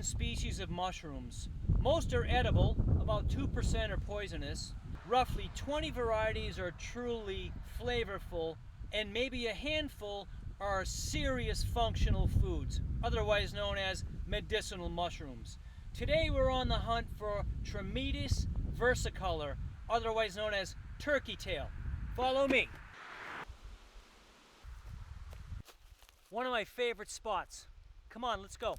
different species of mushrooms. Most are edible, about 2% are poisonous. Roughly 20 varieties are truly flavorful, and maybe a handful are serious functional foods, otherwise known as medicinal mushrooms. Today we're on the hunt for Stamets versicolor, otherwise known as turkey tail. Follow me. One of my favorite spots. Come on, let's go.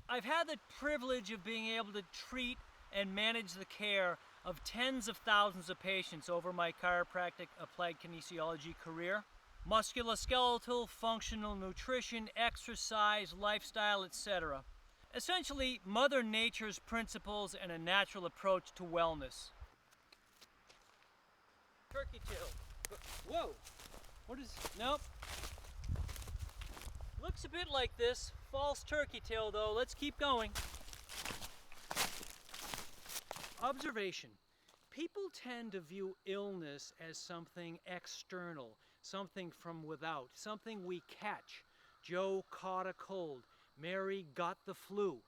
I've had the privilege of being able to treat and manage the care of tens of thousands of patients over my chiropractic applied kinesiology career. Musculoskeletal, functional nutrition, exercise, lifestyle, etc. Essentially, Mother Nature's principles and a natural approach to wellness. Turkey tail. Whoa! What is... Nope. Looks a bit like this. False turkey tail though. Let's keep going. Observation. People tend to view illness as something external, something from without, something we catch. Joe caught a cold. Mary got the flu.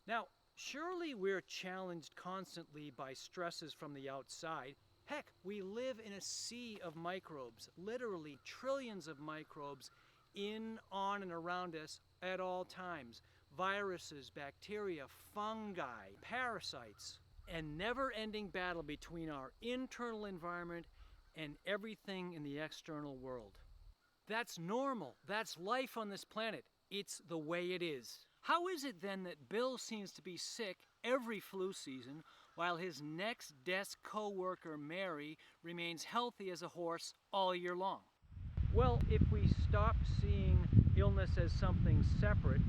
Now, surely we're challenged constantly by stresses from the outside. Heck, we live in a sea of microbes, literally trillions of microbes in, on, and around us at all times. Viruses, bacteria, fungi, parasites, and never-ending battle between our internal environment and everything in the external world. That's normal. That's life on this planet. It's the way it is. How is it then that Bill seems to be sick every flu season while his next desk co-worker Mary remains healthy as a horse all year long? Well, if we stop seeing illness as something separate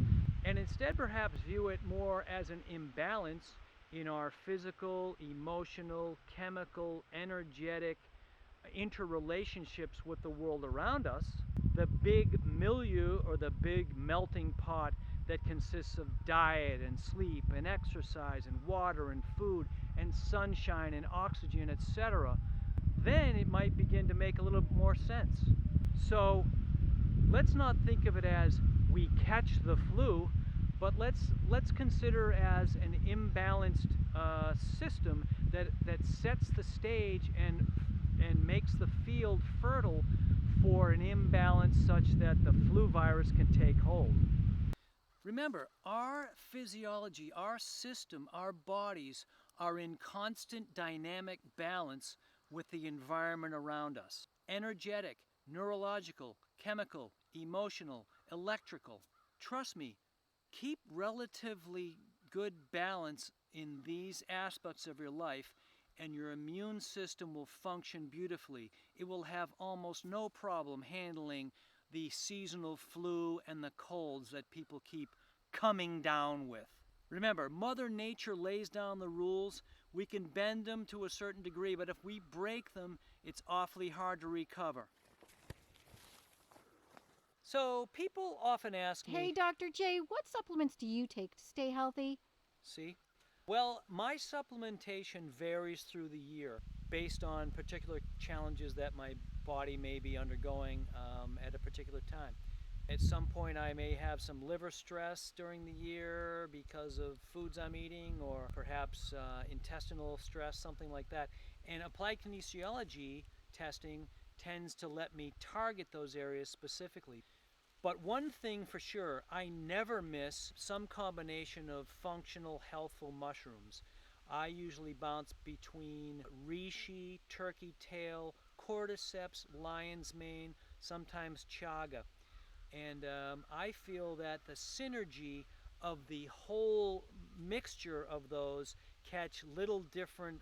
and instead perhaps view it more as an imbalance in our physical, emotional, chemical, energetic interrelationships with the world around us, the big milieu or the big melting pot that consists of diet and sleep and exercise and water and food and sunshine and oxygen, etc., then it might begin to make a little more sense. So let's not think of it as we catch the flu, but let's consider as an imbalanced system that sets the stage and makes the field fertile for an imbalance such that the flu virus can take hold. Remember, our physiology, our system, our bodies are in constant dynamic balance with the environment around us. Energetic, neurological, chemical, emotional, electrical. Trust me, keep relatively good balance in these aspects of your life and your immune system will function beautifully. It will have almost no problem handling the seasonal flu and the colds that people keep coming down with. Remember, Mother Nature lays down the rules. We can bend them to a certain degree, but if we break them, it's awfully hard to recover. So people often ask me... Hey, Dr. J, what supplements do you take to stay healthy? See? Well, my supplementation varies through the year based on particular challenges that my body may be undergoing at a particular time. At some point I may have some liver stress during the year because of foods I'm eating, or perhaps intestinal stress, something like that. And applied kinesiology testing tends to let me target those areas specifically. But one thing for sure, I never miss some combination of functional, healthful mushrooms. I usually bounce between reishi, turkey tail, cordyceps, lion's mane, sometimes chaga. And I feel that the synergy of the whole mixture of those catch little different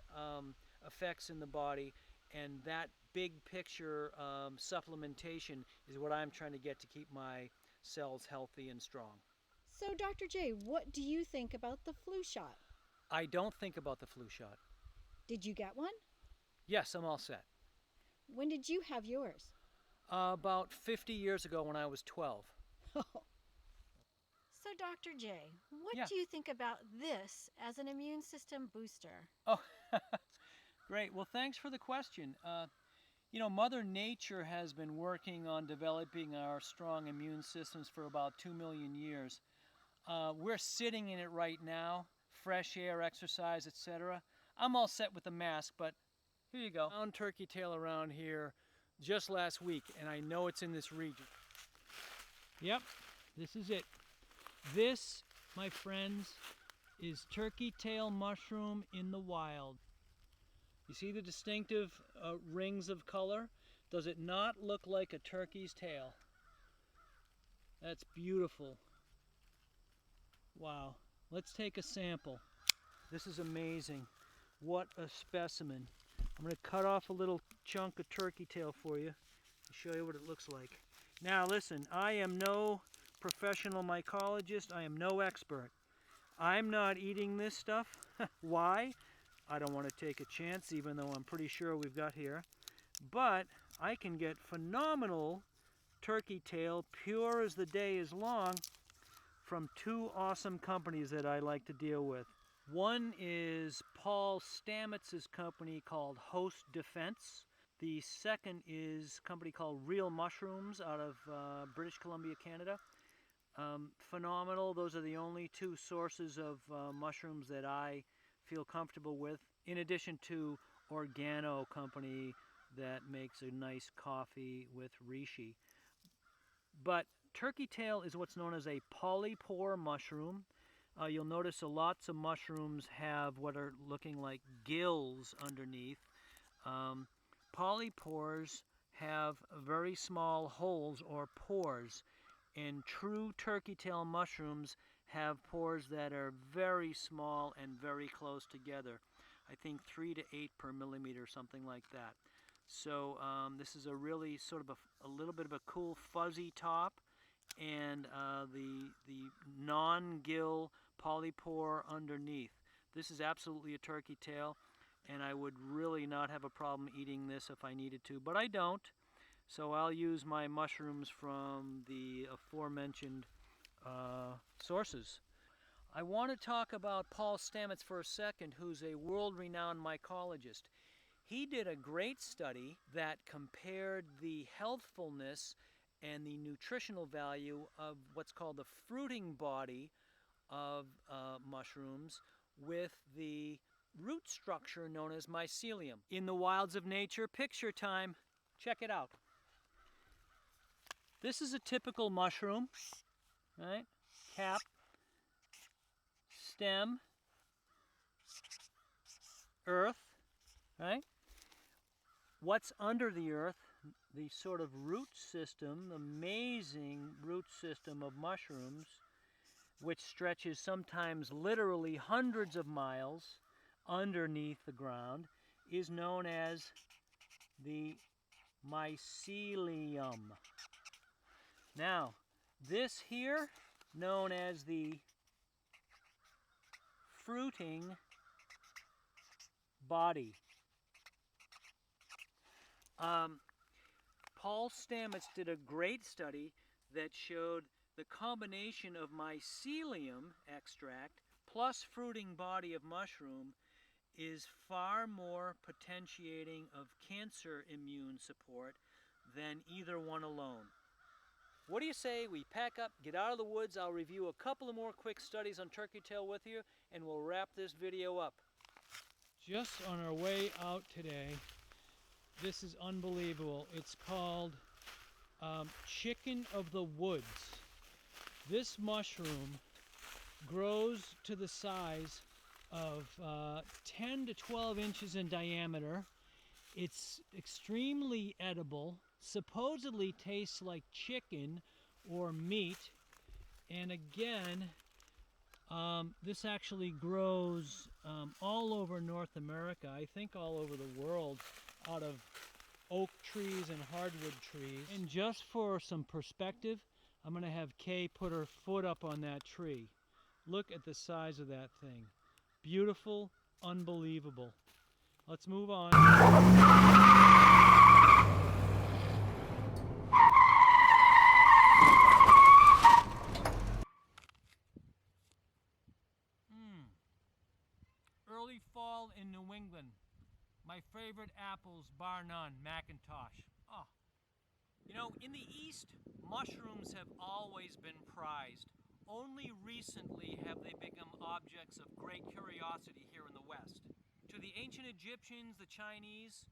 effects in the body, and that big picture supplementation is what I'm trying to get to keep my cells healthy and strong. So, Dr. J, what do you think about the flu shot? I don't think about the flu shot. Did you get one? Yes, I'm all set. When did you have yours? About 50 years ago when I was 12. So, Dr. J, what do you think about this as an immune system booster? Oh, great. Well, thanks for the question. You know, Mother Nature has been working on developing our strong immune systems for about 2 million years. We're sitting in it right now, fresh air, exercise, etc. I'm all set with the mask, but here you go. I found turkey tail around here just last week, and I know it's in this region. Yep, this is it. This, my friends, is turkey tail mushroom in the wild. You see the distinctive rings of color? Does it not look like a turkey's tail? That's beautiful. Wow. Let's take a sample. This is amazing. What a specimen. I'm going to cut off a little chunk of turkey tail for you and show you what it looks like. Now listen, I am no professional mycologist. I am no expert. I'm not eating this stuff. Why? I don't want to take a chance, even though I'm pretty sure we've got here. But I can get phenomenal turkey tail, pure as the day is long, from two awesome companies that I like to deal with. One is Paul Stamets' company called Host Defense. The second is a company called Real Mushrooms out of British Columbia, Canada. Phenomenal. Those are the only two sources of mushrooms that I feel comfortable with, in addition to Organo company that makes a nice coffee with reishi. But turkey tail is what's known as a polypore mushroom. You'll notice lots of mushrooms have what are looking like gills underneath. Polypores have very small holes or pores, and true turkey tail mushrooms have pores that are very small and very close together. I think 3 to 8 per millimeter, something like that. So this is a really sort of a little bit of a cool fuzzy top, and the non-gill polypore underneath. This is absolutely a turkey tail, and I would really not have a problem eating this if I needed to, but I don't. So I'll use my mushrooms from the aforementioned sources. I want to talk about Paul Stamets for a second, who's a world-renowned mycologist. He did a great study that compared the healthfulness and the nutritional value of what's called the fruiting body of mushrooms with the root structure known as mycelium. In the wilds of nature, picture time. Check it out. This is a typical mushroom, right? Cap, stem, earth, right? What's under the earth? The sort of root system, the amazing root system of mushrooms, which stretches sometimes literally hundreds of miles underneath the ground, is known as the mycelium. Now, this here, known as the fruiting body. Paul Stamets did a great study that showed the combination of mycelium extract plus fruiting body of mushroom is far more potentiating of cancer immune support than either one alone. What do you say we pack up, get out of the woods? I'll review a couple of more quick studies on turkey tail with you, and we'll wrap this video up. Just on our way out today, this is unbelievable. It's called chicken of the woods. This mushroom grows to the size of 10 to 12 inches in diameter. It's extremely edible, supposedly tastes like chicken or meat, and again, this actually grows all over North America, I think all over the world, out of oak trees and hardwood trees. And just for some perspective, I'm going to have Kay put her foot up on that tree. Look at the size of that thing. Beautiful, unbelievable. Let's move on. Early fall in New England. My favorite apples, bar none, Macintosh. You know, in the East, mushrooms have always been prized. Only recently have they become objects of great curiosity here in the West. To the ancient Egyptians, the Chinese,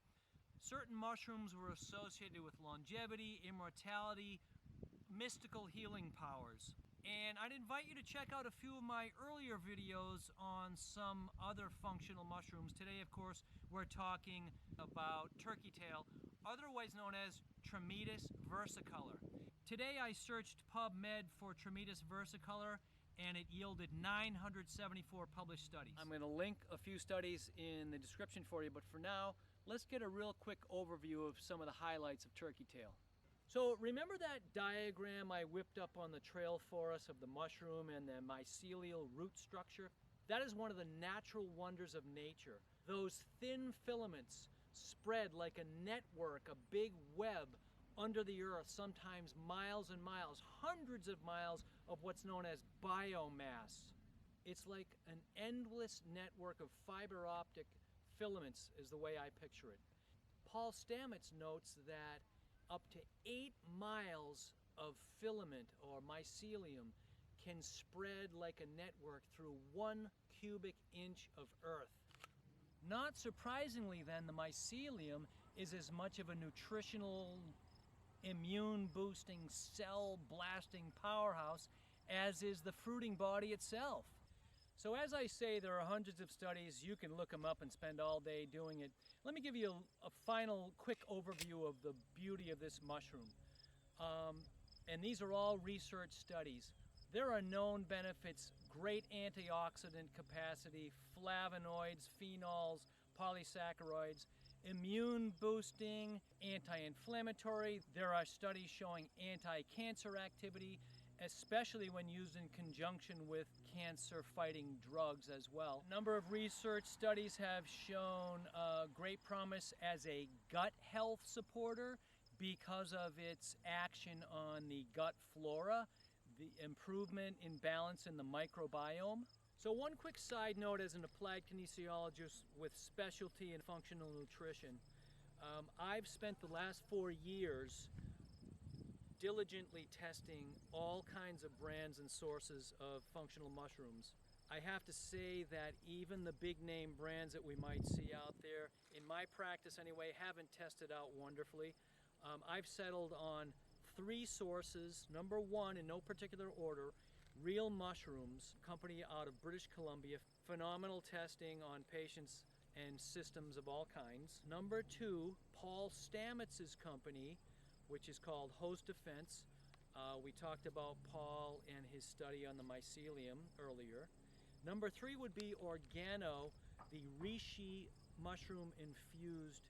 certain mushrooms were associated with longevity, immortality, mystical healing powers. And I'd invite you to check out a few of my earlier videos on some other functional mushrooms. Today, of course, we're talking about turkey tail, otherwise known as Tremitas versicolor. Today I searched PubMed for Tremitas versicolor and it yielded 974 published studies. I'm going to link a few studies in the description for you, but for now, let's get a real quick overview of some of the highlights of turkey tail. So remember that diagram I whipped up on the trail for us of the mushroom and the mycelial root structure? That is one of the natural wonders of nature. Those thin filaments spread like a network, a big web under the earth, sometimes miles and miles, hundreds of miles of what's known as biomass. It's like an endless network of fiber optic filaments is the way I picture it. Paul Stamets notes that up to 8 miles of filament or mycelium can spread like a network through 1 cubic inch of earth. Not surprisingly then, the mycelium is as much of a nutritional, immune boosting, cell blasting powerhouse as is the fruiting body itself. So as I say, there are hundreds of studies. You can look them up and spend all day doing it. Let me give you a final quick overview of the beauty of this mushroom. And these are all research studies. There are known benefits: great antioxidant capacity, flavonoids, phenols, polysaccharides, immune boosting, anti-inflammatory. There are studies showing anti-cancer activity, especially when used in conjunction with cancer-fighting drugs as well. A number of research studies have shown great promise as a gut health supporter because of its action on the gut flora, the improvement in balance in the microbiome. So one quick side note as an applied kinesiologist with specialty in functional nutrition, I've spent the last 4 years diligently testing all kinds of brands and sources of functional mushrooms. I have to say that even the big name brands that we might see out there, in my practice anyway, haven't tested out wonderfully. I've settled on 3 sources. Number 1, in no particular order, Real Mushrooms, company out of British Columbia. Phenomenal testing on patients and systems of all kinds. Number 2, Paul Stamets' company, which is called Host Defense. We talked about Paul and his study on the mycelium earlier. Number 3 would be Organo, the reishi mushroom infused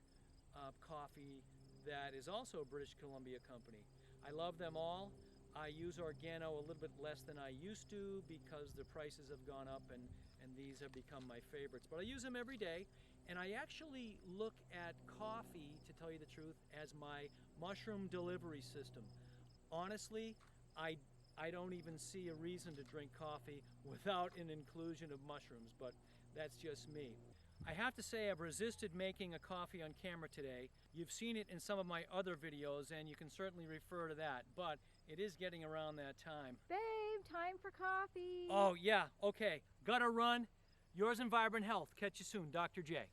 coffee that is also a British Columbia company. I love them all. I use Organo a little bit less than I used to because the prices have gone up and these have become my favorites. But I use them every day, and I actually look at coffee, to tell you the truth, as my mushroom delivery system. Honestly, I don't even see a reason to drink coffee without an inclusion of mushrooms, but that's just me. I have to say I've resisted making a coffee on camera today. You've seen it in some of my other videos and you can certainly refer to that, but it is getting around that time. Babe, time for coffee. Oh yeah, okay, gotta run. Yours in vibrant health. Catch you soon, Dr. J.